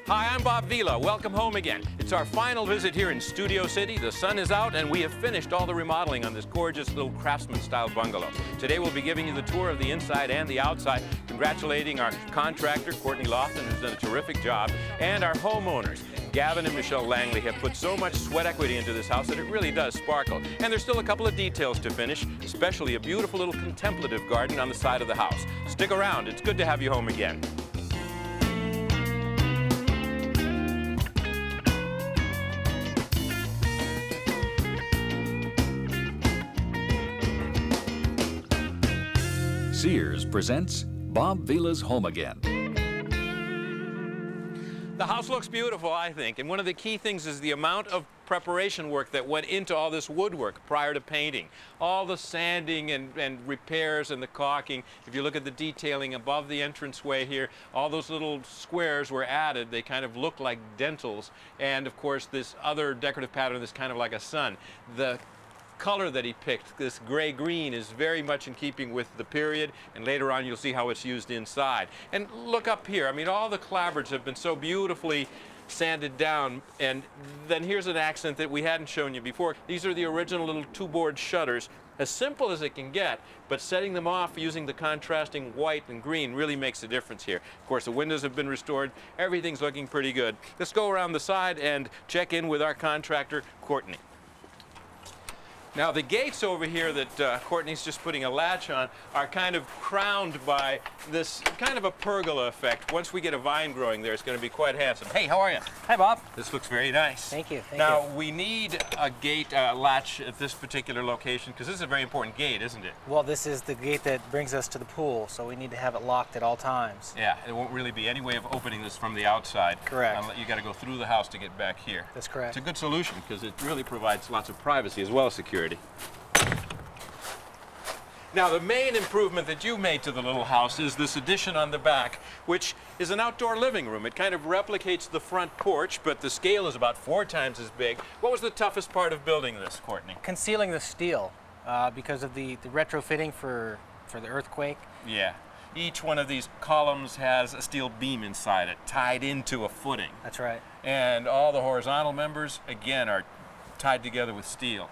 Hi, I'm Bob Vila. Welcome home again. It's our final visit here in Studio City. The sun is out and we have finished all the remodeling on this gorgeous little Craftsman style bungalow. Today we'll be giving you the tour of the inside and the outside, congratulating our contractor, Courtney Lofton, who's done a terrific job, and our homeowners. Gavin and Michelle Langley have put so much sweat equity into this house that it really does sparkle. And there's still a couple of details to finish, especially a beautiful little contemplative garden on the side of the house. Stick around, it's good to have you home again. Sears presents Bob Vila's Home Again. The house looks beautiful, I think, and one of the key things is the amount of preparation work that went into all this woodwork prior to painting. All the sanding and repairs and the caulking. If you look at the detailing above the entranceway here, all those little squares were added. They kind of look like dentals. And of course, this other decorative pattern that's kind of like a sun. The color that he picked, this gray-green, is very much in keeping with the period, and later on you'll see how it's used inside. And look up here, I mean, all the clapboards have been so beautifully sanded down, and then here's an accent that we hadn't shown you before. These are the original little two-board shutters, as simple as it can get, but setting them off using the contrasting white and green really makes a difference here. Of course, the windows have been restored, everything's looking pretty good. Let's go around the side and check in with our contractor, Courtney. Now the gates over here that Courtney's just putting a latch on are kind of crowned by this kind of a pergola effect. Once we get a vine growing there, it's going to be quite handsome. Hey, how are you? Hi, Bob. This looks very nice. Thank you. Now we need a gate latch at this particular location because this is a very important gate, isn't it? Well, this is the gate that brings us to the pool, so we need to have it locked at all times. Yeah, there won't really be any way of opening this from the outside. Correct. You got to go through the house to get back here. That's correct. It's a good solution because it really provides lots of privacy as well as security. Now the main improvement that you made to the little house is this addition on the back, which is an outdoor living room. It kind of replicates the front porch, but the scale is about 4 times as big. What was the toughest part of building this, Courtney? Concealing the steel because of the retrofitting for the earthquake. Yeah. Each one of these columns has a steel beam inside it, tied into a footing. That's right. And all the horizontal members, again, are tied together with steel.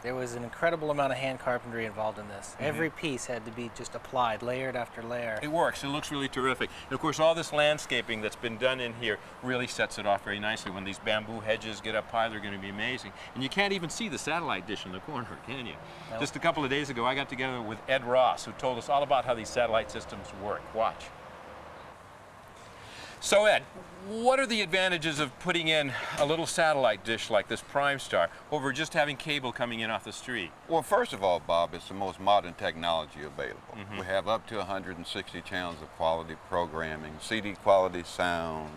There was an incredible amount of hand carpentry involved in this. Mm-hmm. Every piece had to be just applied, layered after layer. It works. It looks really terrific. And of course, all this landscaping that's been done in here really sets it off very nicely. When these bamboo hedges get up high, they're going to be amazing. And you can't even see the satellite dish in the corner, can you? Nope. Just a couple of days ago, I got together with Ed Ross, who told us all about how these satellite systems work. Watch. So Ed, what are the advantages of putting in a little satellite dish like this Prime Star over just having cable coming in off the street? Well, first of all, Bob, it's the most modern technology available. Mm-hmm. We have up to 160 channels of quality programming, CD quality sound.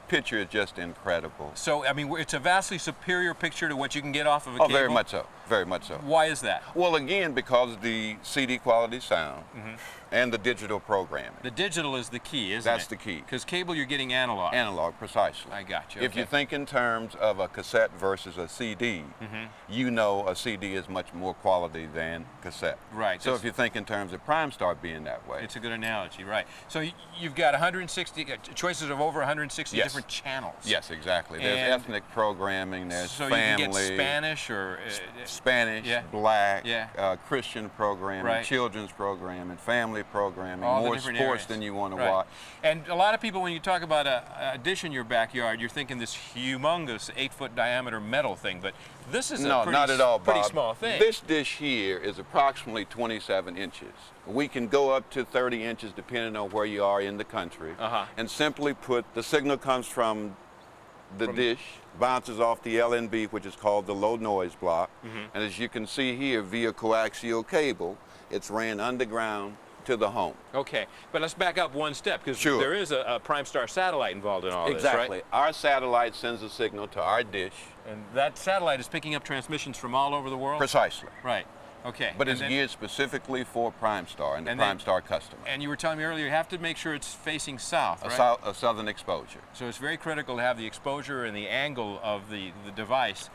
Picture is just incredible. So, I mean, it's a vastly superior picture to what you can get off of a cable? Oh, very much so. Very much so. Why is that? Well, again, because of the CD quality sound and the digital programming. The digital is the key, isn't it? That's the key. Because cable, you're getting analog. Analog, precisely. I got you. If you think in terms of a cassette versus a CD, you know a CD is much more quality than cassette. Right. So if you think in terms of Prime Star being that way. It's a good analogy, right. So you've got 160, choices of over 160 Yes. different channels. Yes, exactly. There's ethnic programming, there's so family. You can get Spanish or... Spanish, yeah. Black, yeah. Christian programming, right. children's programming, family programming, all more the sports areas. than you want to right. watch. And a lot of people, when you talk about a dish in your backyard, you're thinking this humongous 8-foot diameter metal thing, but this is no, a pretty, not at all, pretty Bob. small thing. This dish here is approximately 27 inches. We can go up to 30 inches depending on where you are in the country, and simply put, the signal comes from the dish, bounces off the LNB, which is called the low noise block, and as you can see here, via coaxial cable, it's ran underground to the home. Okay, but let's back up one step, because Sure. there is a Prime Star satellite involved in all Exactly. this, right? Our satellite sends a signal to our dish. And that satellite is picking up transmissions from all over the world? Precisely. Right. Okay. But it's geared specifically for Prime Star and the Prime Star customer. And you were telling me earlier, you have to make sure it's facing south, right? A southern exposure. So it's very critical to have the exposure and the angle of the device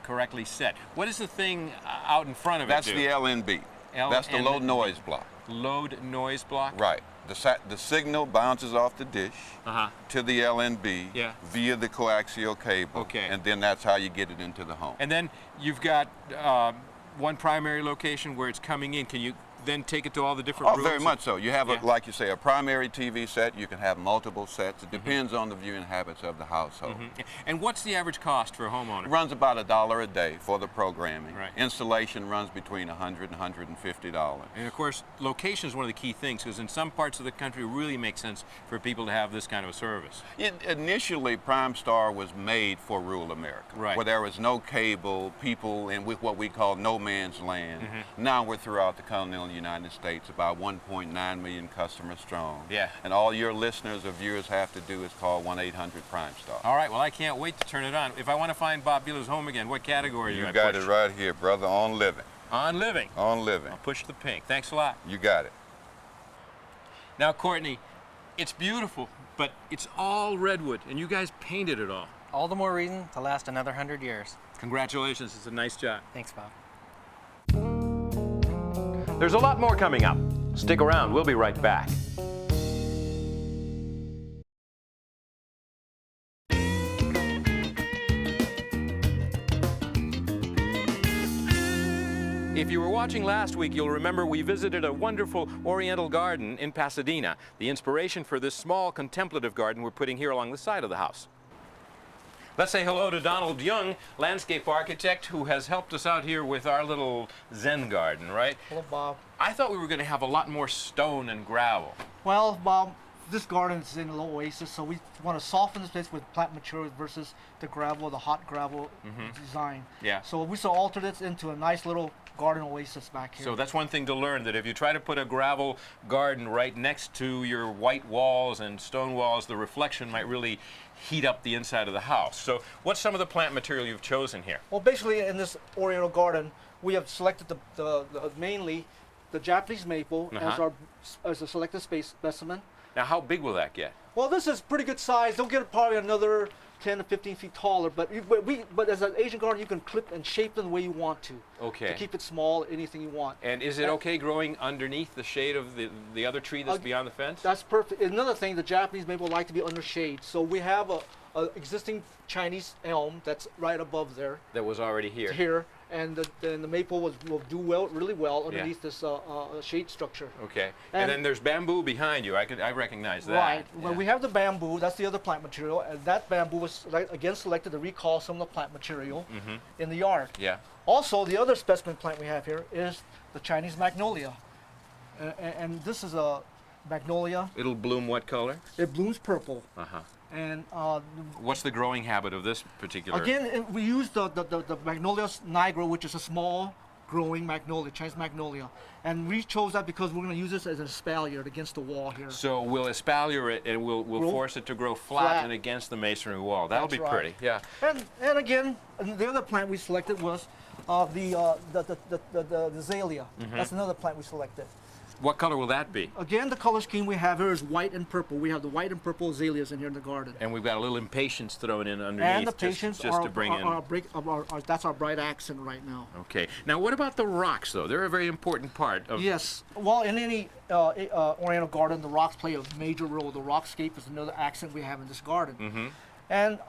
correctly set. What is the thing out in front of That's it do? the LNB. That's the low noise block. Load noise block? Right. The signal bounces off the dish to the LNB Yeah. via the coaxial cable. Okay. And then that's how you get it into the home. And then you've got one primary location where it's coming in. Can you then take it to all the different Oh, rooms? very much so. You have, Yeah. like you say, a primary TV set. You can have multiple sets. It depends on the viewing habits of the household. And what's the average cost for a homeowner? It runs about $1 a day for the programming. Right. Installation runs between $100 and $150. And of course, location is one of the key things, because in some parts of the country it really makes sense for people to have this kind of a service. Initially, Prime Star was made for rural America, Right. where there was no cable, people in with what we call no man's land. Now we're throughout the continental United States, about 1.9 million customers strong. Yeah. And all your listeners or viewers have to do is call 1-800-PRIME-STAR. All right, well, I can't wait to turn it on. If I want to find Bob Vila's home again, what category do You I got push? it right here, brother, on living. On living. On living. I'll push the pink. Thanks a lot. You got it. Now, Courtney, it's beautiful, but it's all redwood, and you guys painted it all. All the more reason to last another 100 years. Congratulations, it's a nice job. Thanks, Bob. There's a lot more coming up. Stick around, we'll be right back. If you were watching last week, you'll remember we visited a wonderful oriental garden in Pasadena, the inspiration for this small contemplative garden we're putting here along the side of the house. Let's say hello to Donald Young, landscape architect, who has helped us out here with our little Zen garden, right? Hello, Bob. I thought we were going to have a lot more stone and gravel. Well, Bob, this garden is in a low oasis, so we want to soften the space with plant materials versus the gravel, the hot gravel design. Yeah. So we sort of altered it into a nice little garden oasis back here. So that's one thing to learn, that if you try to put a gravel garden right next to your white walls and stone walls, the reflection might really heat up the inside of the house. So what's some of the plant material you've chosen here? Well, basically in this oriental garden, we have selected mainly the Japanese maple as a selected specimen. Now, how big will that get? Well, this is pretty good size. They'll get probably another 10 to 15 feet taller, but as an Asian garden, you can clip and shape them the way you want to. Okay. To keep it small, anything you want. And is it okay growing underneath the shade of the other tree that's beyond the fence? That's perfect. Another thing, the Japanese maple like to be under shade, so we have a existing Chinese elm that's right above there. That was already here. Here, and the maple will do really well underneath this shade structure. Okay. And then there's bamboo behind you. I recognize that. Right. Yeah. When we have the bamboo, that's the other plant material, and that bamboo was again selected to recall some of the plant material in the yard. Yeah. Also, the other specimen plant we have here is the Chinese magnolia, and this is a magnolia. It'll bloom what color? It blooms purple. Uh-huh. And What's the growing habit of this particular? again, we use the Magnolia nigra, which is a small growing magnolia, Chinese magnolia, and we chose that because we're going to use this as an espalier against the wall here. So we'll espalier it and we'll force it to grow flat and against the masonry wall. That'll That's be right. pretty. Yeah. And again, the other plant we selected was the azalea. That's another plant we selected. What color will that be? Again, the color scheme we have here is white and purple. We have the white and purple azaleas in here in the garden. And we've got a little impatience thrown in underneath. And the patients just to bring in. That's our bright accent right now. Okay. Now, what about the rocks, though? They're a very important part of. Yes. Well, in any oriental garden, the rocks play a major role. The rockscape is another accent we have in this garden. And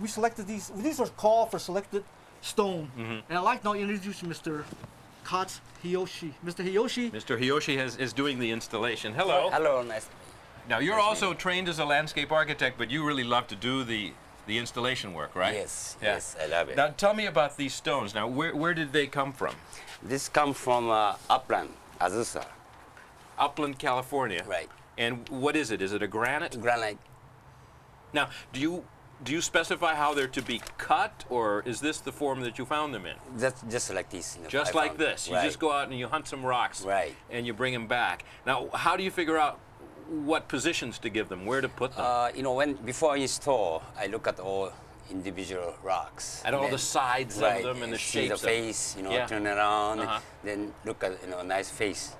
we selected these. These are called for selected stone. And I'd like to now introduce Mr. Katz Hiyoshi. Mr. Hiyoshi. Mr. Hiyoshi is doing the installation. Hello. Hello, nice to meet you. Now, you're also trained as a landscape architect, but you really love to do the installation work, right? Yes, Yeah. yes, I love it. Now, tell me about these stones. Now, where did they come from? This comes from Upland, Azusa, Upland, California. right? And what is it? Is it a granite? Granite. Now, do you specify how they're to be cut, or is this the form that you found them in? Just like this. Just I like found. this. You Right. just go out and you hunt some rocks. Right. And you bring them back. Now, how do you figure out what positions to give them, where to put them? Before I install, I look at all individual rocks. At all Then- the sides right, of them and the see shapes the face, Yeah. turn around, Uh-huh. then look at a nice face.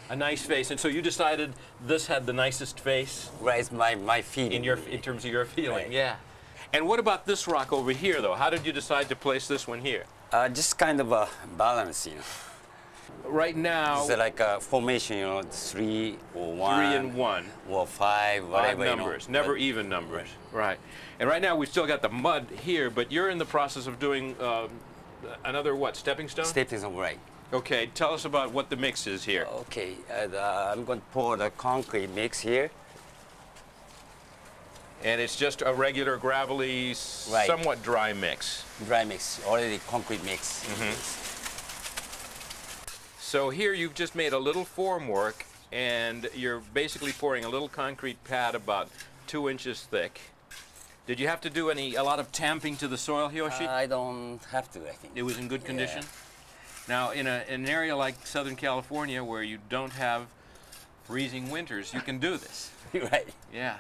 A nice face. And so you decided this had the nicest face Right, it's my feeling. in terms of your feeling. Right. Yeah. And what about this rock over here, though? How did you decide to place this one here? Just kind of a balance, Right now, It's like a formation, 3 or 1. 3 and 1. Or 5, Odd whatever. numbers, never even numbers. Right. And right now we've still got the mud here, but you're in the process of doing another what, stepping stone? Stepping stone, right. Okay, tell us about what the mix is here. Okay, I'm going to pour the concrete mix here. And it's just a regular gravelly, Right. somewhat dry mix. Dry mix, already concrete mix. So here you've just made a little formwork, and you're basically pouring a little concrete pad about 2 inches thick. Did you have to do a lot of tamping to the soil, Hiyoshi? I don't have to, I think. It was in good condition? Yeah. Now, in an area like Southern California where you don't have freezing winters, you can do this. Right. Yeah.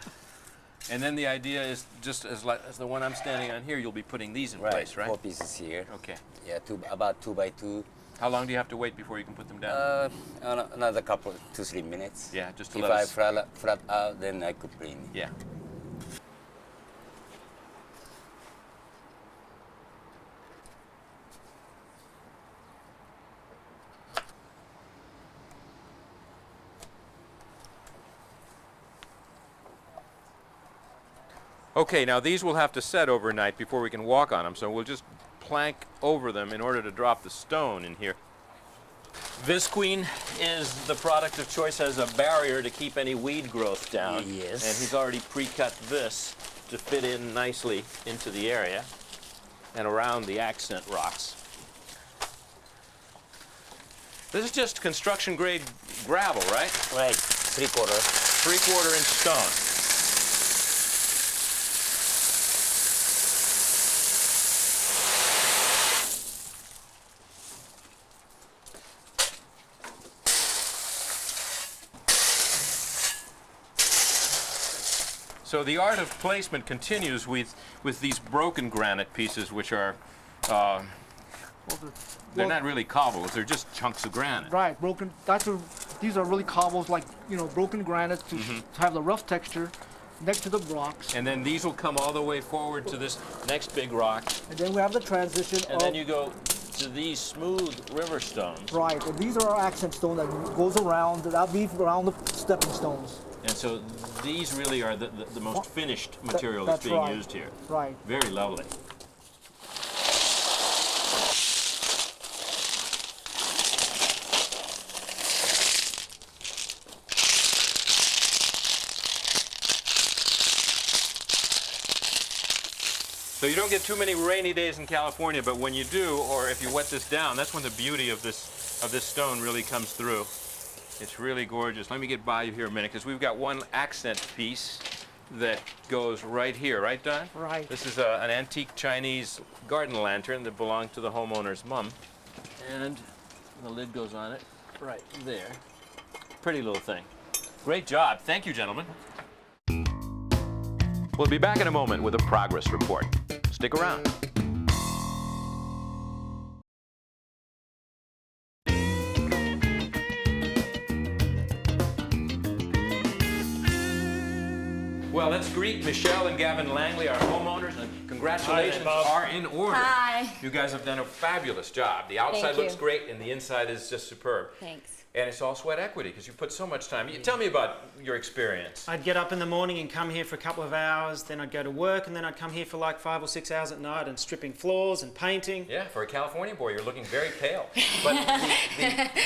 And then the idea is just as the one I'm standing on here, you'll be putting these in Right, place, right? 4 pieces here. Okay. Yeah, about 2 by 2. How long do you have to wait before you can put them down? Another couple, 2-3 minutes. Yeah, just to if let I us... flat out, then I could clean. Yeah. Okay, now these will have to set overnight before we can walk on them, so we'll just plank over them in order to drop the stone in here. Visqueen is the product of choice as a barrier to keep any weed growth down. Yes. And he's already pre-cut this to fit in nicely into the area and around the accent rocks. This is just construction grade gravel, right? Right, 3/4. 3/4 inch stone. So the art of placement continues with these broken granite pieces, which are, they're not really cobbles, they're just chunks of granite. Right, broken. These are really cobbles, like broken granite to have the rough texture next to the rocks. And then these will come all the way forward to this next big rock. And then we have the transition. And then you go to these smooth river stones. Right, and these are our accent stone that goes around. That'll be around the stepping stones. And so these really are the most finished material that's being right. used here. Right. Very lovely. So you don't get too many rainy days in California, but when you do, or if you wet this down, that's when the beauty of this stone really comes through. It's really gorgeous. Let me get by you here a minute, because we've got one accent piece that goes right here, right, Don? Right. This is an antique Chinese garden lantern that belonged to the homeowner's mom. And the lid goes on it right there. Pretty little thing. Great job. Thank you, gentlemen. We'll be back in a moment with a progress report. Stick around. Well, let's greet Michelle and Gavin Langley, our homeowners, and congratulations are in order. Hi. You guys have done a fabulous job. The outside Thank you. looks great, and the inside is just superb. Thanks. And it's all sweat equity, because you put so much time. Tell me about your experience. I'd get up in the morning and come here for a couple of hours, then I'd go to work, and then I'd come here for like 5 or 6 hours at night and stripping floors and painting. Yeah, for a California boy, you're looking very pale. But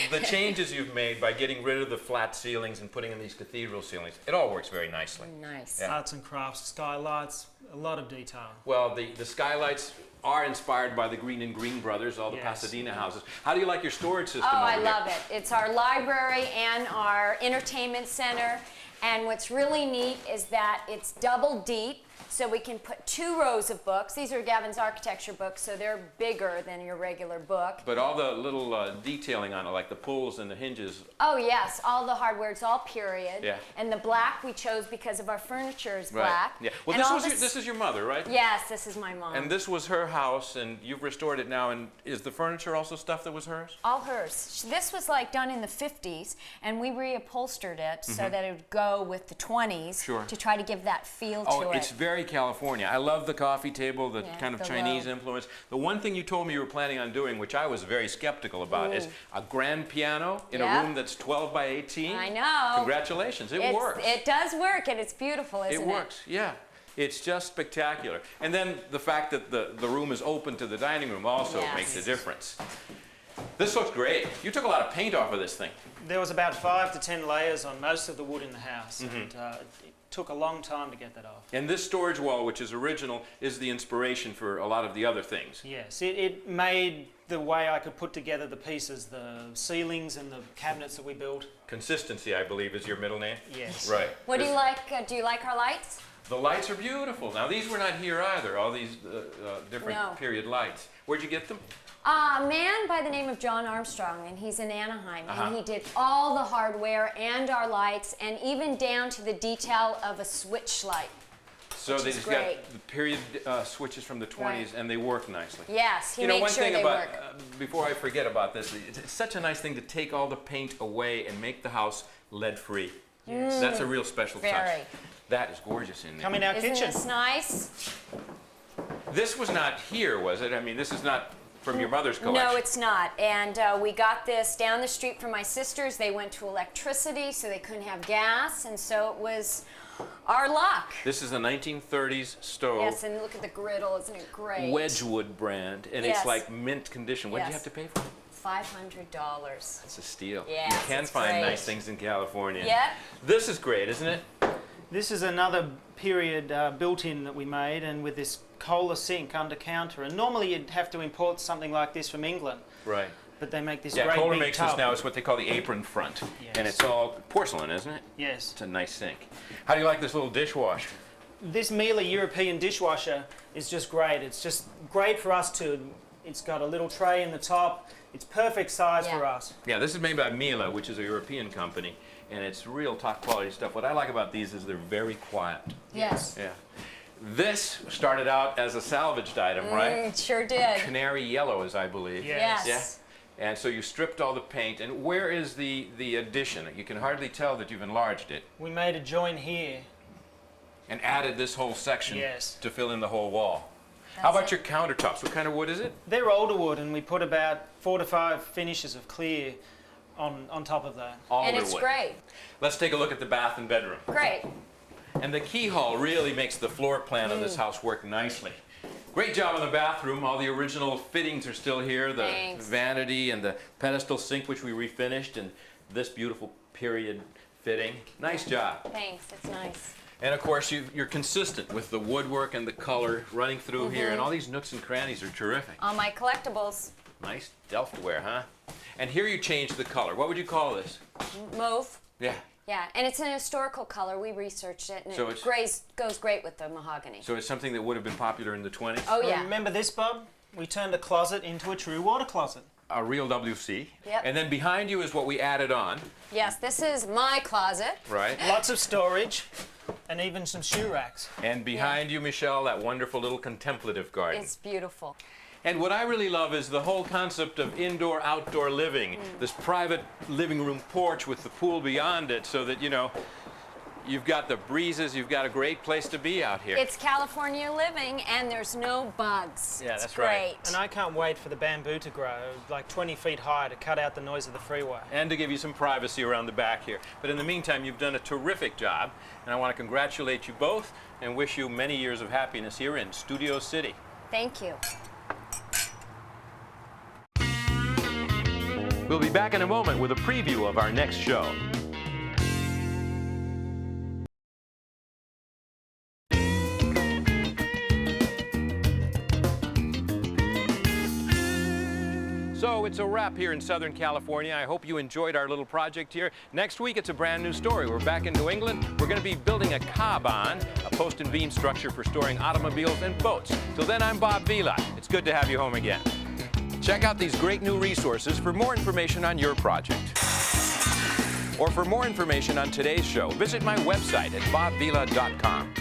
the changes you've made by getting rid of the flat ceilings and putting in these cathedral ceilings, it all works very nicely. Nice. Yeah. Arts and crafts, skylights, a lot of detail. Well, the skylights are inspired by the Green and Green brothers, all the Yes. Pasadena houses. How do you like your storage system Oh, over I here? love it. It's our library and our entertainment center. And what's really neat is that it's double deep, so we can put 2 rows of books. These are Gavin's architecture books, so they're bigger than your regular book. But all the little detailing on it, like the pulls and the hinges. Oh yes, all the hardware, it's all period. Yeah. And the black we chose because of our furniture is black. Yeah. Well, And all this is your mother, right? Yes, this is my mom. And this was her house, and you've restored it now. And is the furniture also stuff that was hers? All hers. This was like done in the 50s, and we reupholstered it so that it would go with the 20s Sure. to try to give that feel Oh, to it. it's very California. I love the coffee table, the Yeah, kind of the Chinese low. influence. The one thing you told me you were planning on doing, which I was very skeptical about, is a grand piano in a Yep. room that's 12 by 18. I know. Congratulations, it works. It does work, and it's beautiful, isn't it? It works, yeah. It's just spectacular. And then the fact that the room is open to the dining room also Yes. makes a difference. This looks great. You took a lot of paint off of this thing. There was about 5 to 10 layers on most of the wood in the house, and it took a long time to get that off. And this storage wall, which is original, is the inspiration for a lot of the other things. Yes, it made the way I could put together the pieces, the ceilings and the cabinets that we built. Consistency, I believe, is your middle name? Yes. Right. What do you like? Do you like our lights? The lights are beautiful. Now, these were not here either, all these different No. period lights. Where'd you get them? A man by the name of John Armstrong, and he's in Anaheim, and he did all the hardware and our lights, and even down to the detail of a switch light. So Which they is just great. got the period switches from the 20s, Right. and they work nicely. Yes, he You know, one makes sure thing they about, work. before I forget about this, it's such a nice thing to take all the paint away and make the house lead-free. Yes. That's a real special touch. Very. That is gorgeous in there. Come in our Isn't kitchen. this nice? This was not here, was it? I mean, this is not from your mother's collection. No, it's not. And we got this down the street from my sisters. They went to electricity, so they couldn't have gas, and so it was our luck. This is a 1930s stove. Yes, and look at the griddle. Isn't it great? Wedgwood brand, and Yes. it's like mint condition. What did you Yes. have to pay for it? $500. It's a steal. Yes, you can it's find great. nice things in California. Yep. This is great, isn't it? This is another period built-in that we made, and with this Kohler sink under counter. And normally you'd have to import something like this from England, Right. but they make this Yeah, great Kohler big makes tub. this now. It's what they call the apron front, Yes. and it's all porcelain, isn't it? Yes. It's a nice sink. How do you like this little dishwasher? This Miele European dishwasher is just great. It's just great for us to. It's got a little tray in the top. It's perfect size for Yeah. us. Yeah, this is made by Vila, which is a European company, and it's real top quality stuff. What I like about these is they're very quiet. Yes. Yeah. This started out as a salvaged item, right? It sure did. Canary yellow, as I believe. Yes. Yes. Yeah. And so you stripped all the paint. And where is the addition? You can hardly tell that you've enlarged it We made a join here. and added this whole section Yes. to fill in the whole wall. How about your countertops? What kind of wood is it? They're older wood, and we put about 4 to 5 finishes of clear on top of that. Alder And it's wood. great. Let's take a look at the bath and bedroom. Great. And the key hall really makes the floor plan of this house work nicely. Great job on the bathroom. All the original fittings are still here. The Thanks. vanity and the pedestal sink, which we refinished, and this beautiful period fitting. Nice job. Thanks. It's nice. And of course, you're consistent with the woodwork and the color running through here, and all these nooks and crannies are terrific. All my collectibles. Nice Delftware, huh? And here you changed the color. What would you call this? Mauve. Yeah. Yeah, and it's an historical color. We researched it, and So it it's- goes great with the mahogany. So it's something that would have been popular in the 20s? Oh, yeah. Remember this, Bob? We turned a closet into a true water closet. A real WC. Yep. And then behind you is what we added on, Yes, this is my closet. right? Lots of storage, and even some shoe racks. And behind you, Michelle, that wonderful little contemplative garden. It's beautiful. And what I really love is the whole concept of indoor-outdoor living, this private living room porch with the pool beyond it, so that, you know, you've got the breezes, you've got a great place to be out here. It's California living, and there's no bugs. Yeah, It's that's right. great. And I can't wait for the bamboo to grow, like 20 feet high, to cut out the noise of the freeway. And to give you some privacy around the back here. But in the meantime, you've done a terrific job, and I want to congratulate you both and wish you many years of happiness here in Studio City. Thank you. We'll be back in a moment with a preview of our next show. So it's a wrap here in Southern California. I hope you enjoyed our little project here. Next week, it's a brand new story. We're back in New England. We're going to be building a caban, a post and beam structure for storing automobiles and boats. Till then, I'm Bob Vila. It's good to have you home again. Check out these great new resources for more information on your project. Or for more information on today's show, visit my website at bobvila.com.